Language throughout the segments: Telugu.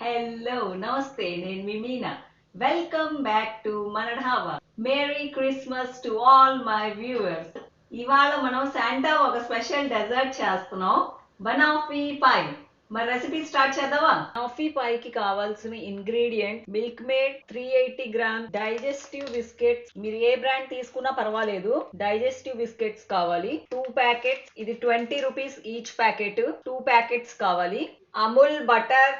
Hello, namaste, నేను మీ Meena. Welcome back to manadhaba. Merry Christmas to all my viewers. ఇవాళ మనం శాంటా ఒక స్పెషల్ డెజర్ట్ చేస్తున్నాం, బనాఫీ పై. మరి రెసిపీ స్టార్ట్ చేద్దామా? బనాఫీ పైకి కావాల్సిన ingredient milk made 380 gram, digestive biscuits, మీరు ఏ బ్రాండ్ తీసుకున్నా పర్వాలేదు, డైజెస్టివ్ బిస్కెట్స్ కావాలి 2 ప్యాకెట్స్, ఇది 20 రూపీస్ ఈచ్ ప్యాకెట్, 2 ప్యాకెట్స్ కావాలి. అమూల్ బటర్,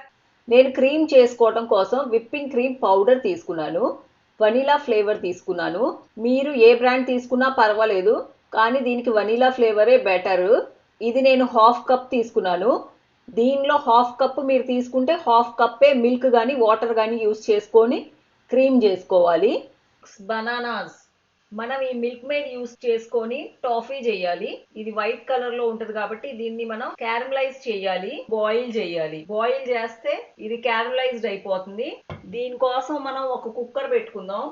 నేను క్రీమ్ చేసుకోవడం కోసం విప్పింగ్ క్రీమ్ పౌడర్ తీసుకున్నాను, వనీలా ఫ్లేవర్ తీసుకున్నాను. మీరు ఏ బ్రాండ్ తీసుకున్నా పర్వాలేదు, కానీ దీనికి వనీలా ఫ్లేవరే బెటర్. ఇది నేను హాఫ్ కప్ తీసుకున్నాను. దీనిలో హాఫ్ కప్ మీరు తీసుకుంటే హాఫ్ కప్పే మిల్క్ కానీ వాటర్ కానీ యూస్ చేసుకొని క్రీమ్ చేసుకోవాలి. బనానాస్, మనం ఈ మిల్క్ మేడ్ యూస్ చేసుకొని టాఫీ చేయాలి. ఇది వైట్ కలర్ లో ఉంటది కాబట్టి దీన్ని మనం క్యారమలైజ్ చేయాలి, బాయిల్ చేయాలి. బాయిల్ చేస్తే ఇది క్యారమలైజ్డ్ అయిపోతుంది. దీనికోసం మనం ఒక కుక్కర్ పెట్టుకుందాం.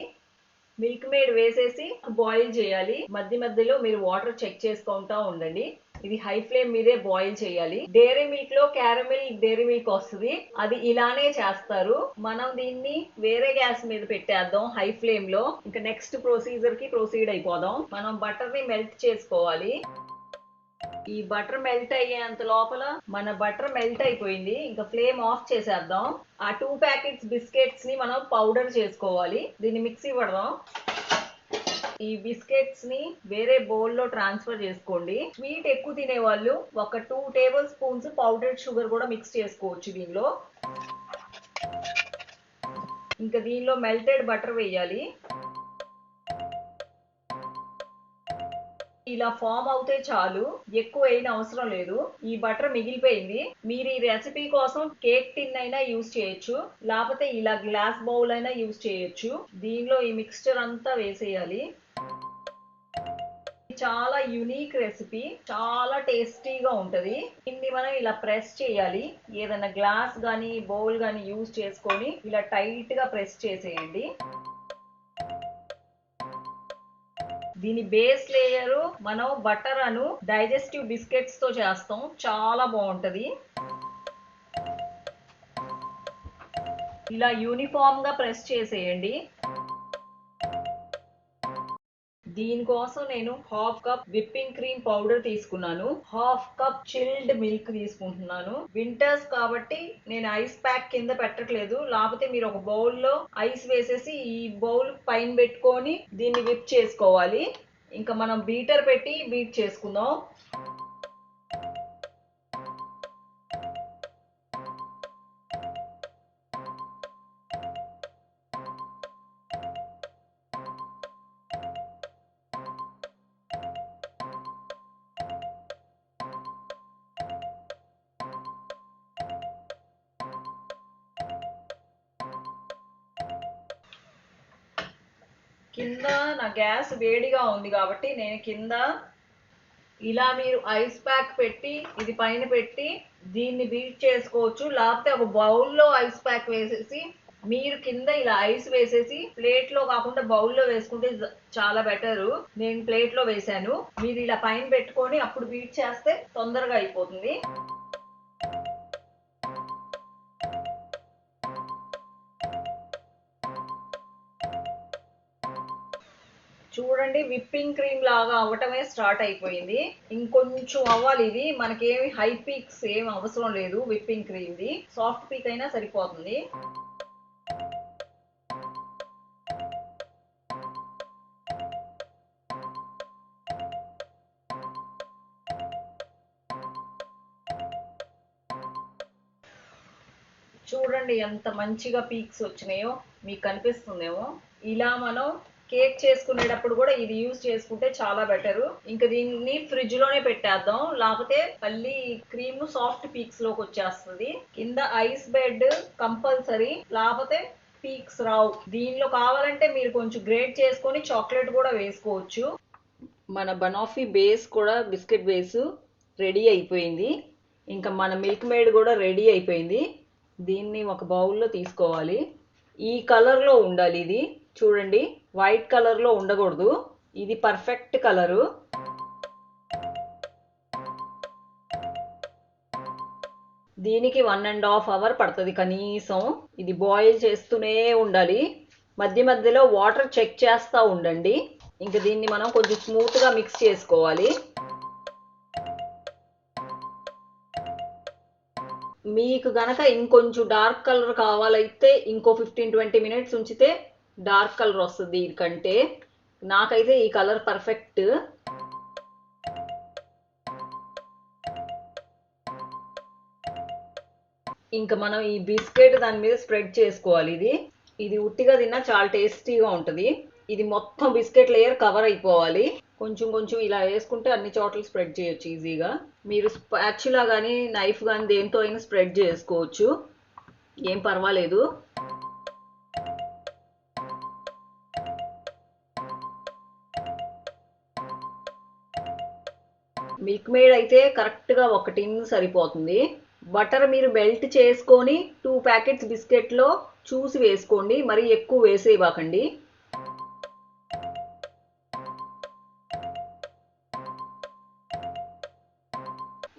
మిల్క్ మేడ్ వేసేసి బాయిల్ చేయాలి. మధ్య మధ్యలో మీరు వాటర్ చెక్ చేసుకుంటా ఉండండి. ఇది హై ఫ్లేమ్ మీదే బాయిల్ చేయాలి. డైరీ మిల్క్ లో క్యారమిల్ డైరీ మిల్క్ వస్తుంది, అది ఇలానే చేస్తారు. మనం దీన్ని వేరే గ్యాస్ మీద పెట్టేద్దాం హై ఫ్లేమ్ లో. ఇంకా నెక్స్ట్ ప్రొసీజర్ కి ప్రొసీడ్ అయిపోదాం. మనం బటర్ ని మెల్ట్ చేసుకోవాలి. ఈ బటర్ మెల్ట్ అయ్యేంత లోపల మన బటర్ మెల్ట్ అయిపోయింది. ఇంకా ఫ్లేమ్ ఆఫ్ చేసేద్దాం. ఆ 2 ప్యాకెట్స్ బిస్కెట్స్ ని మనం పౌడర్ చేసుకోవాలి. దీన్ని మిక్సీ పడదాం. ఈ బిస్కెట్స్ ని వేరే బౌల్ లో ట్రాన్స్ఫర్ చేసుకోండి. స్వీట్ ఎక్కువ తినే వాళ్ళు ఒక 2 టేబుల్ స్పూన్స్ పౌడర్డ్ షుగర్ కూడా మిక్స్ చేసుకోవచ్చు దీనిలో. ఇంకా దీనిలో మెల్టెడ్ బటర్ వేయాలి. ఇలా ఫామ్ అవుతే చాలు, ఎక్కువ అయిన అవసరం లేదు. ఈ బటర్ మిగిలిపోయింది. మీరు ఈ రెసిపీ కోసం కేక్ టిన్ అయినా యూజ్ చేయొచ్చు, లేకపోతే ఇలా గ్లాస్ బౌల్ అయినా యూజ్ చేయొచ్చు. దీనిలో ఈ మిక్స్చర్ అంతా వేసేయాలి. చాలా యూనిక్ రెసిపీ, చాలా టేస్టీగా ఉంటది. దీన్ని మనం ఇలా ప్రెస్ చేయాలి. ఏదైనా గ్లాస్ గానీ బౌల్ గానీ యూజ్ చేసుకొని ఇలా టైట్ గా ప్రెస్ చేసేయండి. దీని బేస్ లేయర్ మనం బటర్ అను డైజెస్టివ్ బిస్కెట్స్ తో చేస్తాం, చాలా బాగుంటది. ఇలా యూనిఫామ్ గా ప్రెస్ చేసేయండి. దీనికోసం నేను half cup whipping cream powder తీసుకున్నాను, హాఫ్ కప్ చిల్డ్ మిల్క్ తీసుకుంటున్నాను. వింటర్స్ కాబట్టి నేను ఐస్ ప్యాక్ కింద పెట్టట్లేదు, లేకపోతే మీరు ఒక బౌల్లో ఐస్ వేసేసి ఈ బౌల్ పైన పెట్టుకొని దీన్ని విప్ చేసుకోవాలి. ఇంకా మనం బీటర్ పెట్టి బీట్ చేసుకుందాం. కింద నా గ్యాస్ వేడిగా ఉంది కాబట్టి నేను కింద ఇలా మీరు ఐస్ ప్యాక్ పెట్టి ఇది పైన పెట్టి దీన్ని బీట్ చేసుకోవచ్చు, లేకపోతే ఒక బౌల్లో ఐస్ ప్యాక్ వేసేసి మీరు కింద ఇలా ఐస్ వేసేసి ప్లేట్ లో కాకుండా బౌల్లో వేసుకుంటే చాలా బెటర్. నేను ప్లేట్ లో వేసాను. మీరు ఇలా పైన పెట్టుకొని అప్పుడు బీట్ చేస్తే తొందరగా అయిపోతుంది. చూడండి, విప్పింగ్ క్రీమ్ లాగా అవ్వటమే స్టార్ట్ అయిపోయింది. ఇంకొంచెం అవ్వాలి. ఇది మనకేమి హై పీక్స్ ఏం అవసరం లేదు. Whipping cream the soft peak అయినా సరిపోతుంది. చూడండి ఎంత మంచిగా పీక్స్ వచ్చినాయో, మీకు కనిపిస్తుందేమో. ఇలా మనం కేక్ చేసుకునేటప్పుడు కూడా ఇది యూజ్ చేసుకుంటే చాలా బెటర్. ఇంకా దీన్ని ఫ్రిడ్జ్ లోనే పెట్టేద్దాం, లేకపోతే మళ్ళీ క్రీమ్ సాఫ్ట్ పీక్స్ లోకి వచ్చేస్తుంది. కింద ఐస్ బెడ్ కంపల్సరీ, లేకపోతే పీక్స్ రావు. దీనిలో కావాలంటే మీరు కొంచెం గ్రేట్ చేసుకొని చాక్లెట్ కూడా వేసుకోవచ్చు. మన బనాఫీ బేస్ కూడా బిస్కెట్ బేస్ రెడీ అయిపోయింది. ఇంకా మన మిల్క్ మేడ్ కూడా రెడీ అయిపోయింది. దీన్ని ఒక బౌల్లో తీసుకోవాలి. ఈ కలర్లో ఉండాలి ఇది. చూడండి, వైట్ కలర్లో ఉండకూడదు. ఇది పర్ఫెక్ట్ కలరు. దీనికి 1.5 అవర్ పడుతుంది కనీసం. ఇది బాయిల్ చేస్తూనే ఉండాలి. మధ్య మధ్యలో వాటర్ చెక్ చేస్తూ ఉండండి. ఇంకా దీన్ని మనం కొంచెం స్మూత్గా మిక్స్ చేసుకోవాలి. మీకు గనక ఇంకొంచెం డార్క్ కలర్ కావాలైతే ఇంకో 15-20 మినిట్స్ ఉంచితే డార్క్ కలర్ వస్తుంది దీనికంటే. నాకైతే ఈ కలర్ పర్ఫెక్ట్. ఇంకా మనం ఈ బిస్కెట్ దాని మీద స్ప్రెడ్ చేసుకోవాలి. ఇది ఉట్టిగా తిన్నా చాలా టేస్టీగా ఉంటుంది. ఇది మొత్తం బిస్కెట్ లేయర్ కవర్ అయిపోవాలి. కొంచెం కొంచెం ఇలా వేసుకుంటే అన్ని చోట్ల స్ప్రెడ్ చేయొచ్చు ఈజీగా. మీరు స్పాచులా కానీ నైఫ్ కానీ దేంతో అయినా స్ప్రెడ్ చేసుకోవచ్చు, ఏం పర్వాలేదు. మిల్క్ మేడ్ అయితే కరెక్ట్గా ఒక టిన్ సరిపోతుంది. బటర్ మీరు మెల్ట్ చేసుకొని 2 ప్యాకెట్స్ బిస్కెట్లో చూసి వేసుకోండి, మరీ ఎక్కువ వేసేయబాకండి.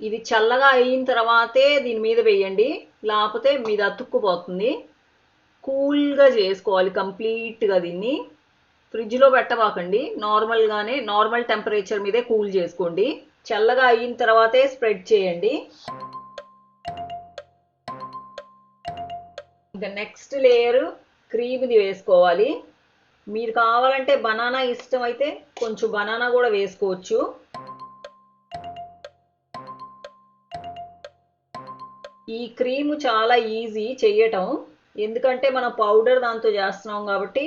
ఇది చల్లగా అయిన తర్వాతే దీని మీద వేయండి, లేకపోతే మీద అతుక్కుపోతుంది. కూల్గా చేసుకోవాలి కంప్లీట్గా. దీన్ని ఫ్రిడ్జ్లో పెట్టబాకండి, నార్మల్గానే నార్మల్ టెంపరేచర్ మీదే కూల్ చేసుకోండి. చల్లగా అయిన తర్వాతే స్ప్రెడ్ చేయండి. ఇంకా నెక్స్ట్ లేయర్ క్రీమ్ది వేసుకోవాలి. మీరు కావాలంటే బనానా ఇష్టం అయితే కొంచెం బనానా కూడా వేసుకోవచ్చు. ఈ క్రీమ్ చాలా ఈజీ చేయటం, ఎందుకంటే మనం పౌడర్ దాంతో చేస్తున్నాం కాబట్టి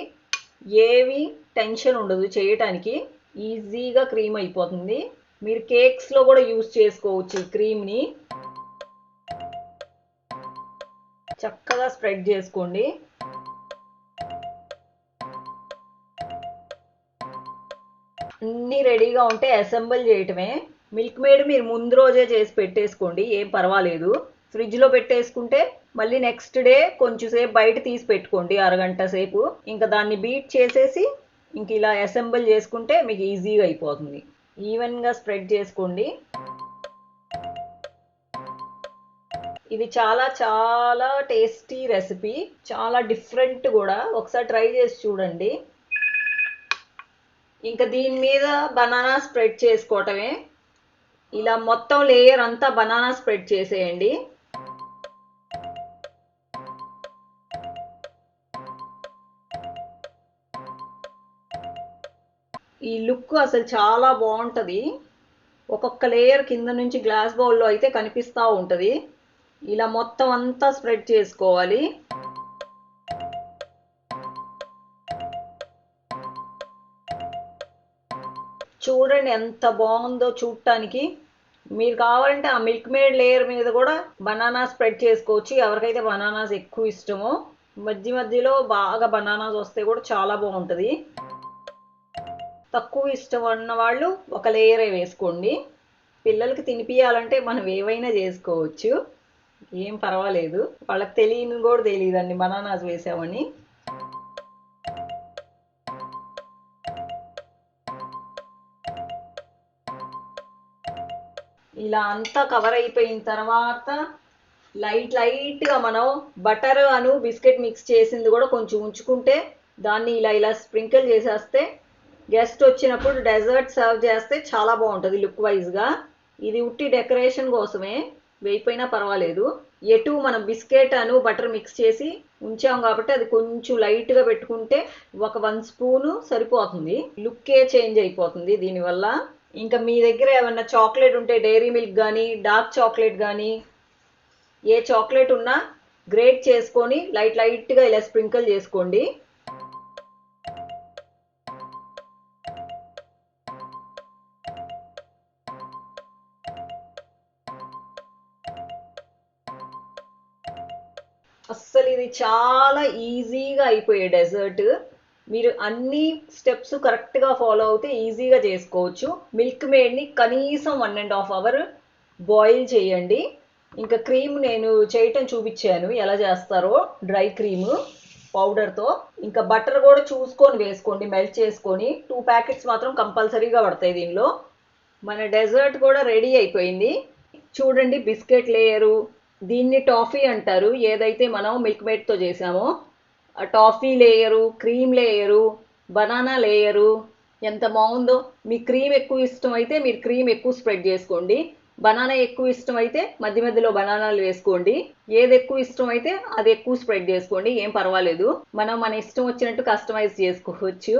ఏవి టెన్షన్ ఉండదు చేయటానికి. ఈజీగా క్రీమ్ అయిపోతుంది. మీరు కేక్స్లో కూడా యూజ్ చేసుకోవచ్చు ఈ క్రీమ్ని. చక్కగా స్ప్రెడ్ చేసుకోండి. అన్నీ రెడీగా ఉంటే అసెంబుల్ చేయటమే. మిల్క్ మేడ్ మీరు ముందు రోజే చేసి పెట్టేసుకోండి, ఏం పర్వాలేదు. ఫ్రిడ్జ్లో పెట్టేసుకుంటే మళ్ళీ నెక్స్ట్ డే కొంచెం సేపు బయట తీసి పెట్టుకోండి, అరగంట సేపు. ఇంకా దాన్ని బీట్ చేసేసి ఇంక ఇలా అసెంబుల్ చేసుకుంటే మీకు ఈజీగా అయిపోతుంది. ఈవెన్గా స్ప్రెడ్ చేసుకోండి. ఇది చాలా చాలా టేస్టీ రెసిపీ, చాలా డిఫరెంట్ కూడా. ఒకసారి ట్రై చేసి చూడండి. ఇంకా దీని మీద బనానా స్ప్రెడ్ చేసుకోవటమే. ఇలా మొత్తం లేయర్ అంతా బనానా స్ప్రెడ్ చేసేయండి. ఈ లుక్ అసలు చాలా బాగుంటుంది. ఒక్కొక్క లేయర్ కింద నుంచి గ్లాస్ బౌల్లో అయితే కనిపిస్తూ ఉంటుంది. ఇలా మొత్తం అంతా స్ప్రెడ్ చేసుకోవాలి. చూడండి ఎంత బాగుందో చూడటానికి. మీరు కావాలంటే ఆ మిల్క్ మేడ్ లేయర్ మీద కూడా బనానా స్ప్రెడ్ చేసుకోవచ్చు, ఎవరికైతే బనానాస్ ఎక్కువ ఇష్టమో. మధ్య మధ్యలో బాగా బనానాస్ వస్తే కూడా చాలా బాగుంటుంది. తక్కువ ఇష్టం ఉన్న వాళ్ళు ఒక లేయరే వేసుకోండి. పిల్లలకి తినిపియాలంటే మనం ఏవైనా చేసుకోవచ్చు, ఏం పర్వాలేదు. వాళ్ళకి తెలియని కూడా తెలియదండి బనానాస్ వేసామని. ఇలా అంతా కవర్ అయిపోయిన తర్వాత లైట్గా మనం బటర్ అను బిస్కెట్ మిక్స్ చేసింది కూడా కొంచెం ఉంచుకుంటే దాన్ని ఇలా ఇలా స్ప్రింకిల్ చేసేస్తే గెస్ట్ వచ్చినప్పుడు డెజర్ట్ సర్వ్ చేస్తే చాలా బాగుంటుంది లుక్ వైజ్గా. ఇది ఉట్టి డెకరేషన్ కోసమే, వేయిపోయినా పర్వాలేదు. ఎటు మనం బిస్కెట్ అను బటర్ మిక్స్ చేసి ఉంచాం కాబట్టి అది కొంచెం లైట్గా పెట్టుకుంటే ఒక 1 స్పూను సరిపోతుంది. లుక్కే చేంజ్ అయిపోతుంది దీనివల్ల. ఇంకా మీ దగ్గర ఏమన్నా చాక్లెట్ ఉంటే డైరీ మిల్క్ కానీ డార్క్ చాక్లెట్ కానీ ఏ చాక్లెట్ ఉన్నా గ్రేట్ చేసుకొని లైట్గా ఇలా స్ప్రింకిల్ చేసుకోండి. అస్సలు ఇది చాలా ఈజీగా అయిపోయే డెజర్ట్. మీరు అన్ని స్టెప్స్ కరెక్ట్గా ఫాలో అవుతే ఈజీగా చేసుకోవచ్చు. మిల్క్ మేడ్ని కనీసం 1.5 అవర్ బాయిల్ చేయండి. ఇంకా క్రీమ్ నేను చేయటం చూపించాను ఎలా చేస్తారో, డ్రై క్రీమ్ పౌడర్తో. ఇంకా బటర్ కూడా చూసుకొని వేసుకోండి, మెల్ట్ చేసుకొని. 2 ప్యాకెట్స్ మాత్రం కంపల్సరీగా పడతాయి దీనిలో. మన డెజర్ట్ కూడా రెడీ అయిపోయింది. చూడండి బిస్కెట్ లేయరు, దీన్ని టాఫీ అంటారు, ఏదైతే మనం మిల్క్ మేడ్తో చేసామో ఆ toffee layer, cream layer, banana layer ఎంత బాగుందో. మీ క్రీమ్ ఎక్కువ ఇష్టం అయితే మీరు క్రీమ్ ఎక్కువ స్ప్రెడ్ చేసుకోండి, బనానా ఎక్కువ ఇష్టం అయితే మధ్య మధ్యలో బనానాలు వేసుకోండి, ఏది ఎక్కువ ఇష్టం అయితే అది ఎక్కువ స్ప్రెడ్ చేసుకోండి, ఏం పర్వాలేదు. మనం మన ఇష్టం వచ్చినట్టు కస్టమైజ్ చేసుకోవచ్చు.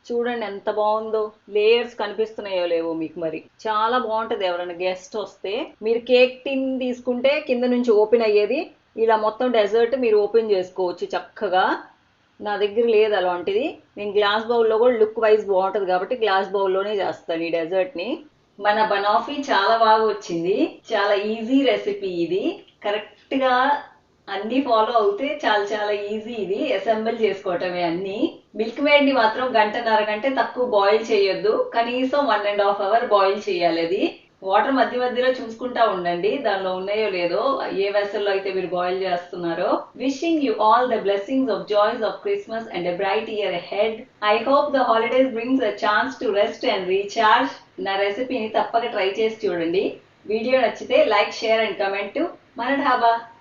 చూడండి ఎంత బాగుందో, లేయర్స్ కనిపిస్తున్నాయో లేవో మీకు, మరి చాలా బాగుంటది. ఎవరైనా గెస్ట్ వస్తే మీరు కేక్ టిన్ తీసుకుంటే కింద నుంచి ఓపెన్ అయ్యేది, ఇలా మొత్తం డెజర్ట్ మీరు ఓపెన్ చేసుకోవచ్చు చక్కగా. నా దగ్గర లేదు అలాంటిది, నేను గ్లాస్ బౌల్లో కూడా లుక్ వైజ్ బాగుంటది కాబట్టి గ్లాస్ బౌల్లోనే చేస్తాను ఈ డెజర్ట్ ని. మన బనాఫీ చాలా బాగా వచ్చింది, చాలా ఈజీ రెసిపీ ఇది. కరెక్ట్ గా అన్ని ఫాలో అవుతే చాలా చాలా ఈజీ, ఇది అసెంబుల్ చేసుకోవటమే అన్ని. మిల్క్ మేడ్ ని మాత్రం గంటన్నర కంటే తక్కువ బాయిల్ చేయొద్దు, కనీసం 1.5 hours బాయిల్ చేయాలి అది. వాటర్ మధ్య మధ్యలో చూసుకుంటా ఉండండి దానిలో ఉన్నాయో లేదో, ఏ వెసల్లో అయితే మీరు బాయిల్ చేస్తున్నారో. Wishing you all the blessings of joys of Christmas and a bright year ahead. I hope the holidays brings a chance to rest and recharge. నా రెసిపీని తప్పక ట్రై చేసి చూడండి. వీడియో నచ్చితే లైక్, షేర్ అండ్ కమెంట్. మన ఢాబా.